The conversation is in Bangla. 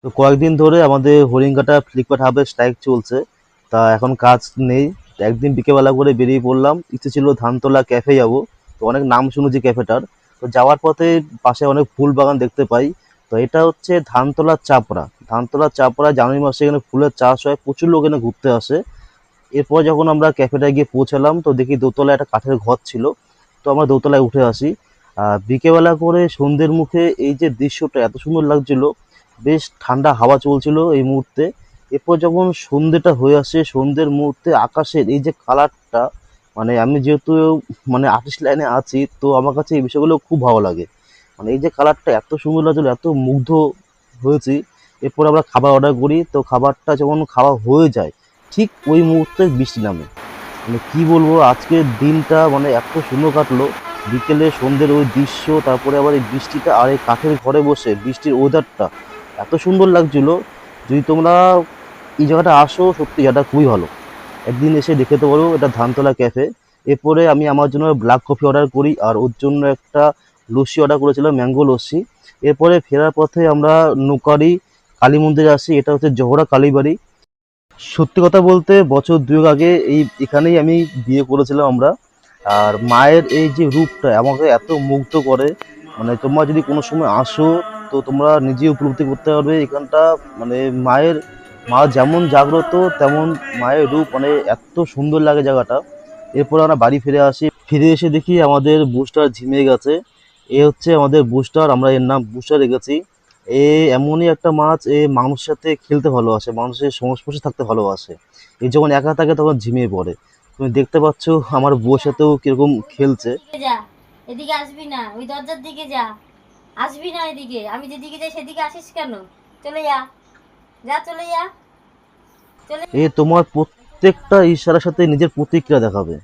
তো কয়েকদিন ধরে আমাদের হরিণঘাটা ফ্লিপকার্ট হাবে স্ট্রাইক চলছে। তা এখন কাজ নেই। তো একদিন বিকেলবেলা করে বেরিয়ে পড়লাম, ইচ্ছে ছিল ধানতলা ক্যাফে যাব। তো অনেক নাম শুনেছি ক্যাফেটার। তো যাওয়ার পথে পাশে অনেক ফুল বাগান দেখতে পাই। তো এটা হচ্ছে ধানতলা চাপড়া। ধানতলা চাপড়া জানুয়ারি মাসে এখানে ফুলের চাষ হয়, প্রচুর লোক এখানে ঘুরতে আসে। এরপর যখন আমরা ক্যাফেটায় গিয়ে পৌঁছালাম তো দেখি দোতলায় একটা কাঠের ঘর ছিল। তো আমরা দোতলায় উঠে আসি। বিকেলবেলা করে সন্ধ্যের মুখে এই যে দৃশ্যটা এত সুন্দর লাগছিল, বেশ ঠান্ডা হাওয়া চলছিল এই মুহূর্তে। এরপর যখন সন্ধ্যেটা হয়ে আসে, সন্ধ্যের মুহূর্তে আকাশের এই যে কালারটা, মানে আমি যেহেতু মানে আর্টিস্ট লাইনে আছি, তো আমার কাছে এই বিষয়গুলো খুব ভালো লাগে। মানে এই যে কালারটা এত সুন্দর লাগছিল, এত মুগ্ধ হয়েছি। এরপর আমরা খাবার অর্ডার করি। তো খাবারটা যখন খাওয়া হয়ে যায়, ঠিক ওই মুহূর্তে বৃষ্টি নামে। মানে কি বলবো, আজকের দিনটা মানে এত সুন্দর কাটলো। বিকেলে সন্ধ্যের ওই দৃশ্য, তারপরে আবার এই বৃষ্টিটা, আর এই কাঠের ঘরে বসে বৃষ্টির ওয়েদারটা এত সুন্দর লাগছিল। যদি তোমরা এই জায়গাটা আসো, সত্যি জায়গাটা খুবই ভালো। একদিন এসে দেখে তো পারো, এটা ধানতলা ক্যাফে। এরপরে আমি আমার জন্য ব্ল্যাক কফি অর্ডার করি, আর ওর জন্য একটা লস্যি অর্ডার করেছিলাম, ম্যাঙ্গো লস্যি। এরপরে ফেরার পথে আমরা নোকারি কালী মন্দিরে আসি, এটা হচ্ছে জোহরা কালীবাড়ি। সত্যি কথা বলতে বছর দুয়েক আগে এখানেই আমি বিয়ে করেছিলাম আমরা। আর মায়ের এই যে রূপটা আমাকে এত মুগ্ধ করে, মানে তোমরা যদি কোনো সময় আসো, তো তোমরা নিজে উপলব্ধি করতে পারবে এখানটা। মানে মায়ের, মা যেমন জাগ্রত তেমন মায়ের রূপ, মানে এত সুন্দর লাগে জায়গাটা। এরপর আমরা বাড়ি ফিরে আসি, ফিরে এসে দেখি আমাদের বুস্টার ঝিমে গেছে। এ হচ্ছে আমাদের বুস্টার, আমরা এর নাম বুস্টার রেখেছি। এ এমনই একটা মাছ, এ মানুষের সাথে খেলতে ভালোবাসে, মানুষের সংস্পর্শে থাকতে ভালোবাসে। এ যখন একা থাকে তখন ঝিমিয়ে পড়ে। তুমি দেখতে পাচ্ছ আমার বউয়ের সাথেও কিরকম খেলছে। এদিকে যা, এদিকে আসবি না, ওই দরজার দিকে যা। আসবি না এদিকে, আমি যেদিকে যাই সেদিকে আসিস কেন? চলে যা, যা চলে যা, চলে। এ তোমার প্রত্যেকটা ইশারার সাথে নিজের প্রতিক্রিয়া দেখাবে।